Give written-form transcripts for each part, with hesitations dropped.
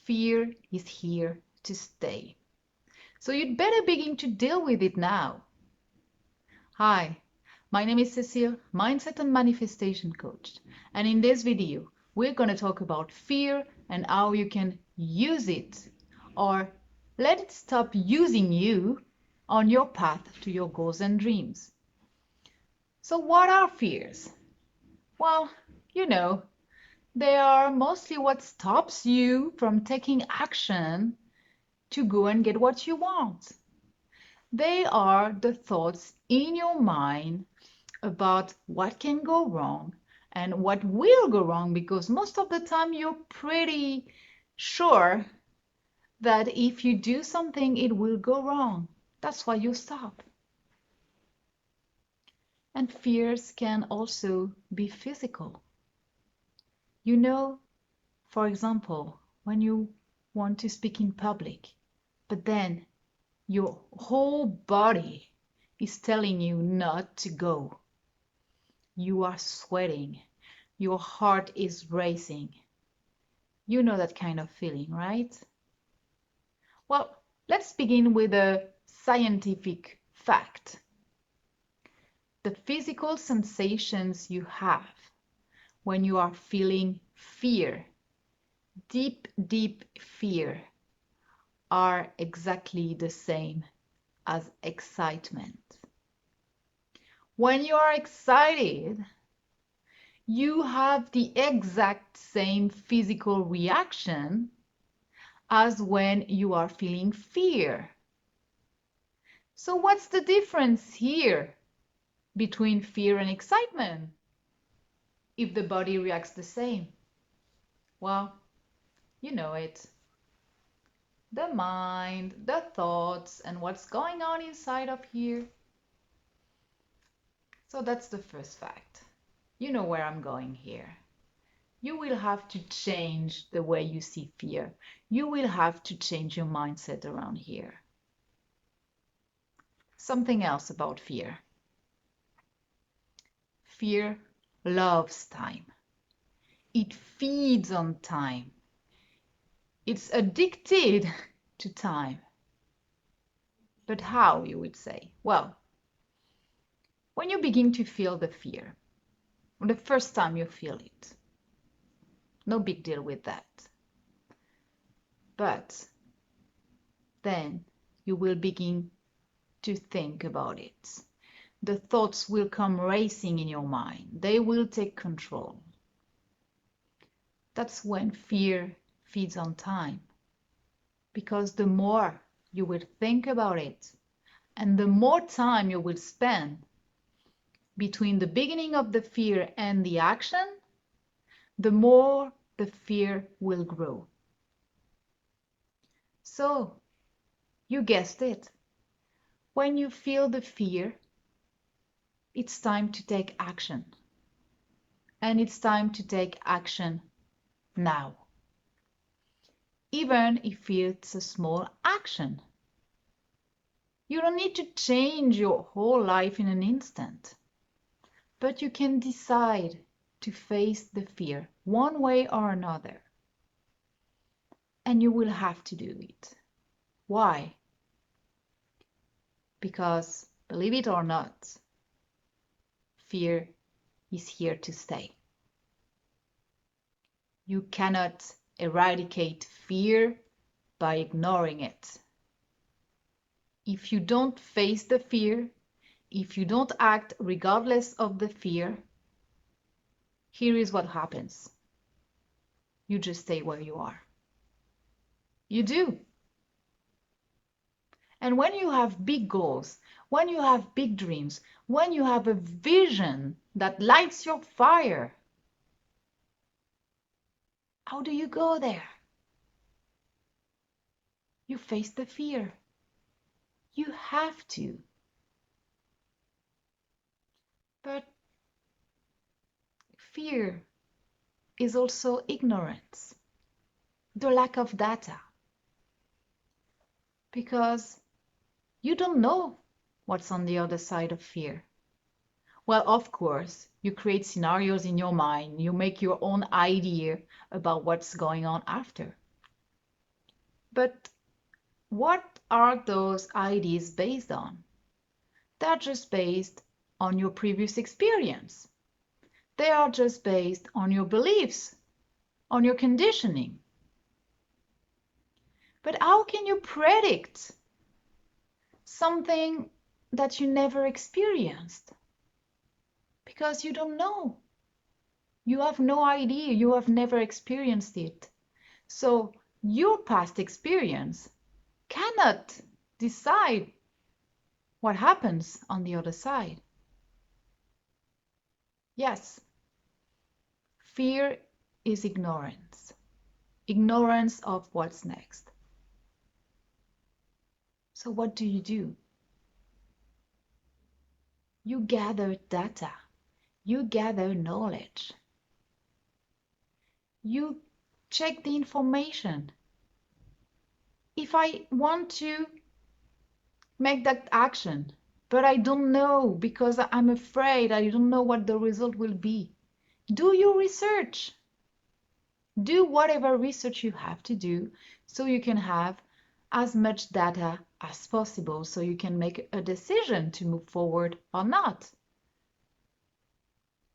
Fear is here to stay. So you'd better begin to deal with it now. Hi, my name is Cecile, Mindset and Manifestation Coach. And in this video, we're going to talk about fear and how you can use it or let it stop using you on your path to your goals and dreams. So what are fears? Well, they are mostly what stops you from taking action to go and get what you want. They are the thoughts in your mind about what can go wrong and what will go wrong, because most of the time you're pretty sure that if you do something, it will go wrong. That's why you stop. And fears can also be physical. For example, when you want to speak in public, but then your whole body is telling you not to go. You are sweating. Your heart is racing. You know that kind of feeling, right? Well, let's begin with a scientific fact. The physical sensations you have when you are feeling fear, deep, deep fear, are exactly the same as excitement. When you are excited, you have the exact same physical reaction as when you are feeling fear. So what's the difference here between fear and excitement if the body reacts the same? Well, you know it. The mind, the thoughts, and what's going on inside of here. So that's the first fact. You know where I'm going here. You will have to change the way you see fear. You will have to change your mindset around here. Something else about fear. Fear loves time. It feeds on time. It's addicted to time. But how, you would say? Well, when you begin to feel the fear, the first time you feel it, no big deal with that. But then you will begin to think about it. The thoughts will come racing in your mind. They will take control. That's when fear feeds on time. Because the more you will think about it, and the more time you will spend between the beginning of the fear and the action, the more the fear will grow. So, you guessed it. When you feel the fear, it's time to take action. And it's time to take action now. Even if it's a small action. You don't need to change your whole life in an instant. But you can decide to face the fear one way or another. And you will have to do it. Why? Because, believe it or not, fear is here to stay. You cannot eradicate fear by ignoring it. If you don't face the fear, if you don't act regardless of the fear, here is what happens. You just stay where you are. You do. And when you have big goals, when you have big dreams, when you have a vision that lights your fire, how do you go there? You face the fear. You have to. But fear is also ignorance, the lack of data. Because you don't know what's on the other side of fear. Well, of course, you create scenarios in your mind. You make your own idea about what's going on after. But what are those ideas based on? They're just based on your previous experience. They are just based on your beliefs, on your conditioning. But how can you predict something that you never experienced? Because you don't know. You have no idea. You have never experienced it. So your past experience cannot decide what happens on the other side. Yes, fear is ignorance. Ignorance of what's next. So what do? You gather data. You gather knowledge. You check the information. If I want to make that action, but I don't know because I'm afraid, I don't know what the result will be. Do your research. Do whatever research you have to do so you can have as much data as possible so you can make a decision to move forward or not.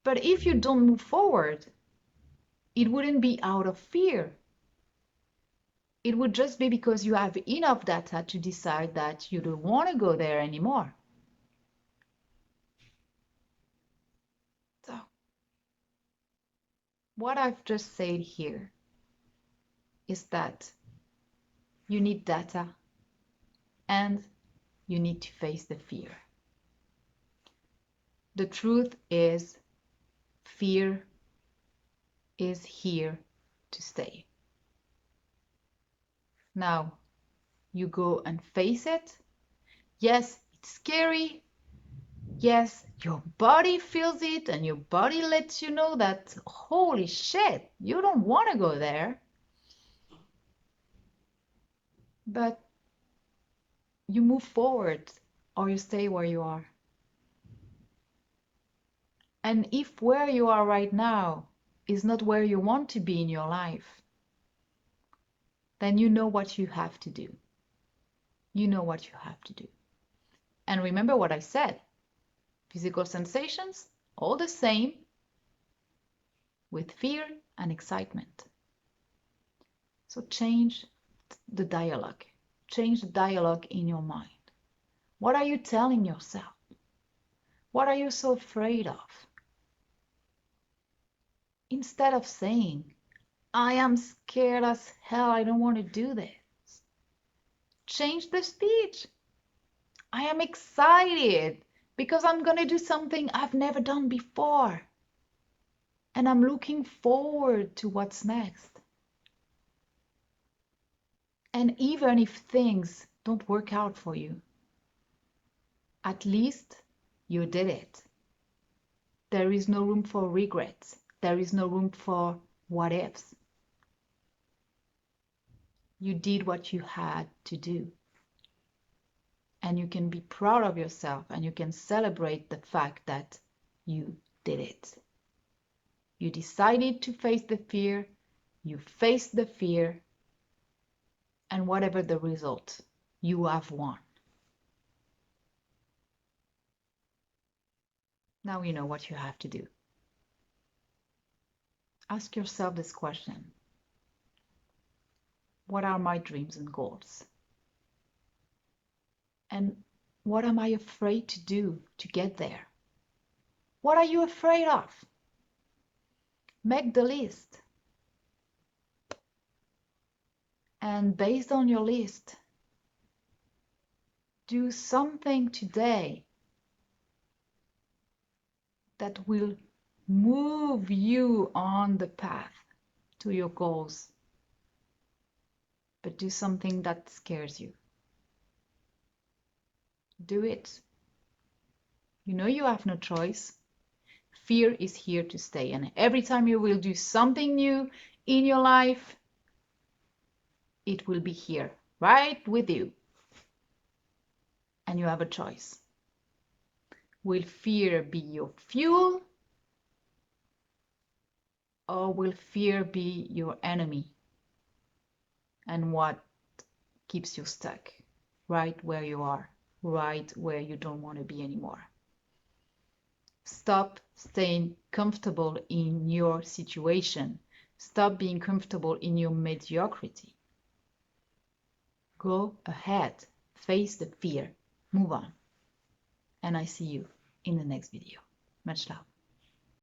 But if you don't move forward, it wouldn't be out of fear. It would just be because you have enough data to decide that you don't want to go there anymore. So, what I've just said here is that you need data and you need to face the fear. The truth is, fear is here to stay. Now, you go and face it. Yes, it's scary. Yes, your body feels it and your body lets you know that, holy shit, you don't want to go there. But you move forward or you stay where you are. And if where you are right now is not where you want to be in your life, then you know what you have to do. You know what you have to do. And remember what I said. Physical sensations, all the same, with fear and excitement. So change the dialogue. Change the dialogue in your mind. What are you telling yourself? What are you so afraid of? Instead of saying, I am scared as hell, I don't want to do this. Change the speech. I am excited because I'm going to do something I've never done before. And I'm looking forward to what's next. And even if things don't work out for you, at least you did it. There is no room for regrets. There is no room for what ifs. You did what you had to do. And you can be proud of yourself and you can celebrate the fact that you did it. You decided to face the fear, you faced the fear, and whatever the result, you have won. Now you know what you have to do. Ask yourself this question. What are my dreams and goals? And what am I afraid to do to get there? What are you afraid of? Make the list. And based on your list, do something today that will move you on the path to your goals. But do something that scares you. Do it. You know you have no choice. Fear is here to stay. And every time you will do something new in your life, it will be here, right with you. And you have a choice. Will fear be your fuel? Or will fear be your enemy? And what keeps you stuck right where you are, right where you don't want to be anymore. Stop staying comfortable in your situation. Stop being comfortable in your mediocrity. Go ahead, face the fear, move on. And I see you in the next video. Much love.